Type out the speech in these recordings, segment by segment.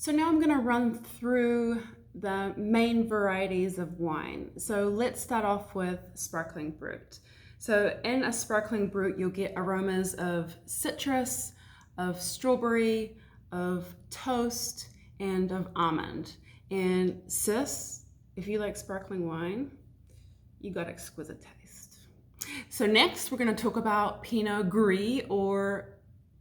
So now I'm going to run through the main varieties of wine. So let's start off with sparkling brut. So in a sparkling brut, you'll get aromas of citrus, of strawberry, of toast, and of almond. And sis, if you like sparkling wine, you got exquisite taste. So next, we're going to talk about Pinot Gris or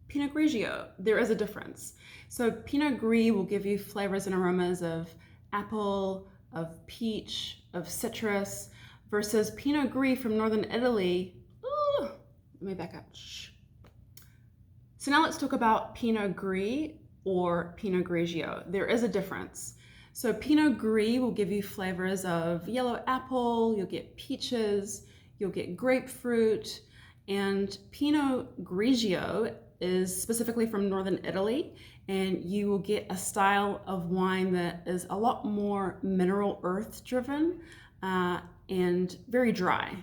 Pinot Grigio. There is a difference. So Pinot Gris will give you flavors and aromas of apple, of peach, of citrus, versus Pinot Gris from Northern Italy. Ooh, let me back up. Shh. So now let's talk about Pinot Gris or Pinot Grigio. There is a difference. So Pinot Gris will give you flavors of yellow apple, you'll get peaches, you'll get grapefruit, and Pinot Grigio is specifically from Northern Italy, and you will get a style of wine that is a lot more mineral earth driven and very dry.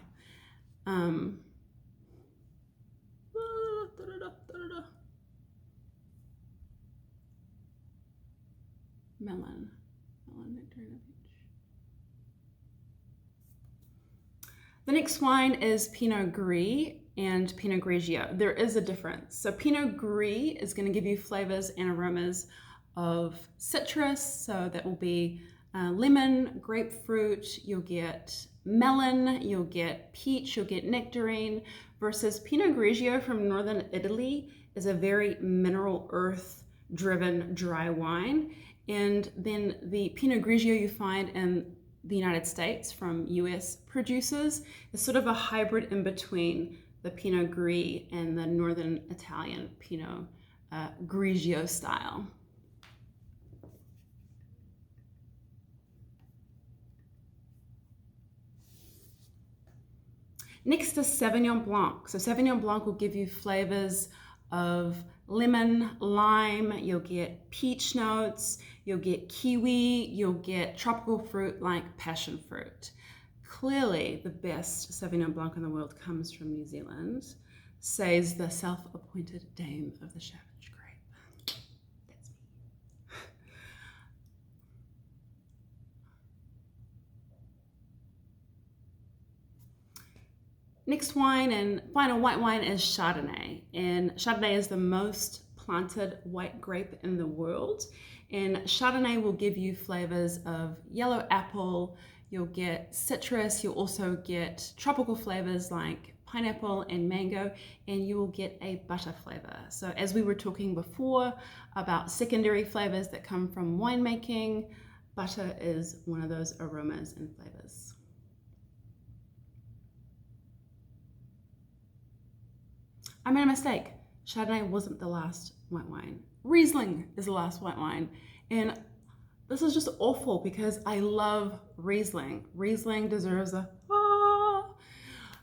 Melon, nectarine of peach. The next wine is Pinot Gris and Pinot Grigio. There is a difference. So Pinot Gris is going to give you flavors and aromas of citrus. So that will be lemon, grapefruit, you'll get melon, you'll get peach, you'll get nectarine, versus Pinot Grigio from Northern Italy is a very mineral earth driven dry wine. And then the Pinot Grigio you find in the United States from US producers is sort of a hybrid in between the Pinot Gris and the Northern Italian Pinot Grigio style. Next is Sauvignon Blanc. So Sauvignon Blanc will give you flavors of lemon, lime, you'll get peach notes, you'll get kiwi, you'll get tropical fruit like passion fruit. Clearly, the best Sauvignon Blanc in the world comes from New Zealand, says the self-appointed dame of the Savage Grape. That's me. Next wine and final white wine is Chardonnay. And Chardonnay is the most planted white grape in the world. And Chardonnay will give you flavors of yellow apple, you'll get citrus, you'll also get tropical flavors like pineapple and mango, and you will get a butter flavor. So as we were talking before about secondary flavors that come from winemaking, butter is one of those aromas and flavors. I made a mistake. Chardonnay wasn't the last white wine. Riesling is the last white wine. And this is just awful because I love Riesling. Riesling deserves a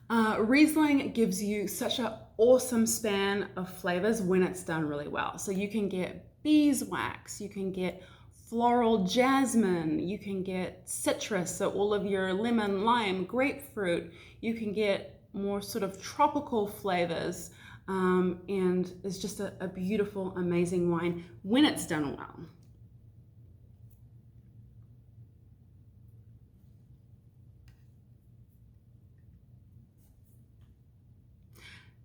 Riesling gives you such an awesome span of flavors when it's done really well. So you can get beeswax, you can get floral jasmine, you can get citrus, so all of your lemon, lime, grapefruit, you can get more sort of tropical flavors. And it's just a beautiful, amazing wine when it's done well.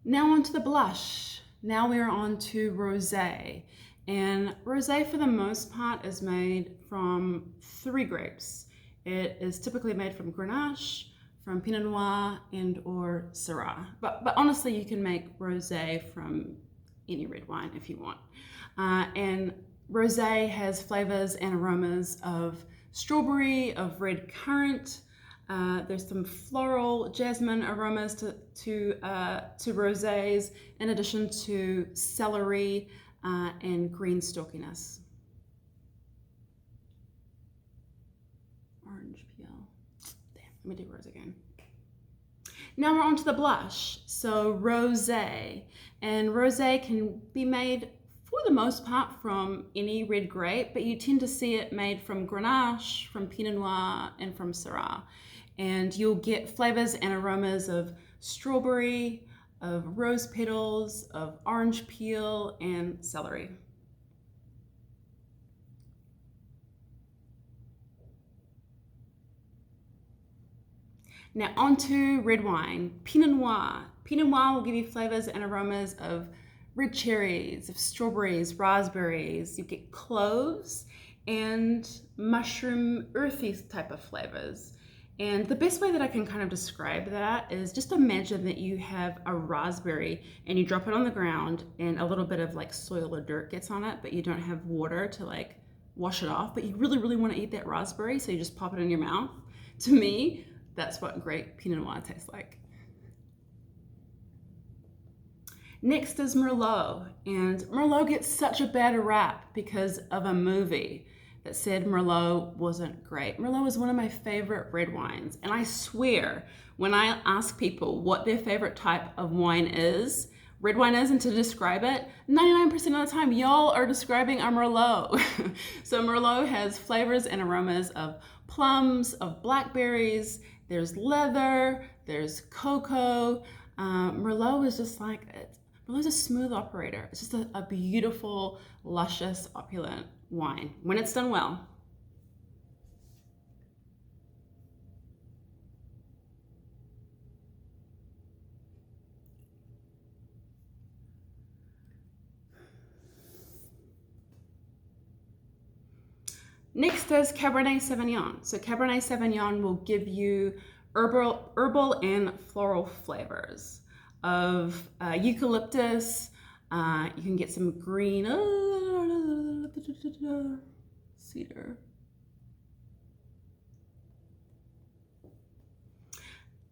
Now on to the blush. Now we're on to rosé. And rosé for the most part is made from 3 grapes. It is typically made from Grenache, from Pinot Noir, and or Syrah. But honestly, you can make rosé from any red wine if you want. And rosé has flavors and aromas of strawberry, of red currant. There's some floral jasmine aromas to rosés, in addition to celery and green stalkiness. Orange peel. Damn, let me do rose again. Now we're on to the blush. So rosé. And rosé can be made for the most part from any red grape, but you tend to see it made from Grenache, from Pinot Noir, and from Syrah. And you'll get flavors and aromas of strawberry, of rose petals, of orange peel, and celery. Now on to red wine, Pinot Noir. Pinot Noir will give you flavors and aromas of red cherries, of strawberries, raspberries. You get cloves and mushroom, earthy type of flavors. And the best way that I can kind of describe that is just imagine that you have a raspberry and you drop it on the ground and a little bit of like soil or dirt gets on it, but you don't have water to like wash it off, but you really, really want to eat that raspberry, so you just pop it in your mouth. To me, that's what great Pinot Noir tastes like. Next is Merlot, and Merlot gets such a bad rap because of a movie that said Merlot wasn't great. Merlot is one of my favorite red wines, and I swear when I ask people what their favorite type of wine is, red wine is, and to describe it, 99% of the time y'all are describing a Merlot. So Merlot has flavors and aromas of plums, of blackberries, there's leather, there's cocoa. Merlot is just like, Merlot's a smooth operator. It's just a beautiful, luscious, opulent wine when it's done well. Next is Cabernet Sauvignon. So Cabernet Sauvignon will give you herbal and floral flavors of eucalyptus. You can get some green cedar.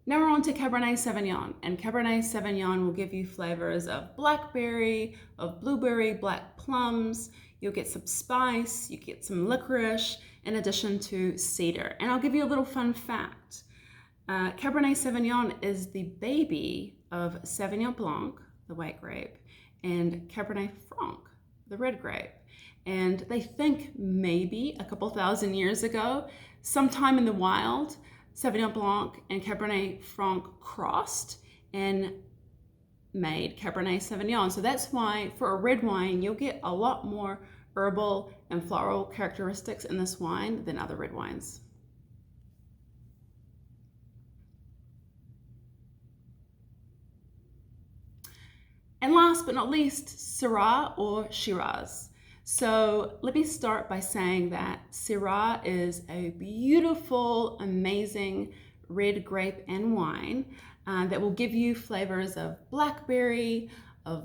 Now we're on to Cabernet Sauvignon, and Cabernet Sauvignon will give you flavors of blackberry, of blueberry, black plums. You'll get some spice, you get some licorice, in addition to cedar. And I'll give you a little fun fact. Cabernet Sauvignon is the baby of Sauvignon Blanc, the white grape, and Cabernet Franc, the red grape. And they think maybe a couple thousand years ago, sometime in the wild, Sauvignon Blanc and Cabernet Franc crossed and made Cabernet Sauvignon. So that's why for a red wine, you'll get a lot more herbal and floral characteristics in this wine than other red wines. And last but not least, Syrah or Shiraz. So let me start by saying that Syrah is a beautiful, amazing red grape and wine that will give you flavors of blackberry, of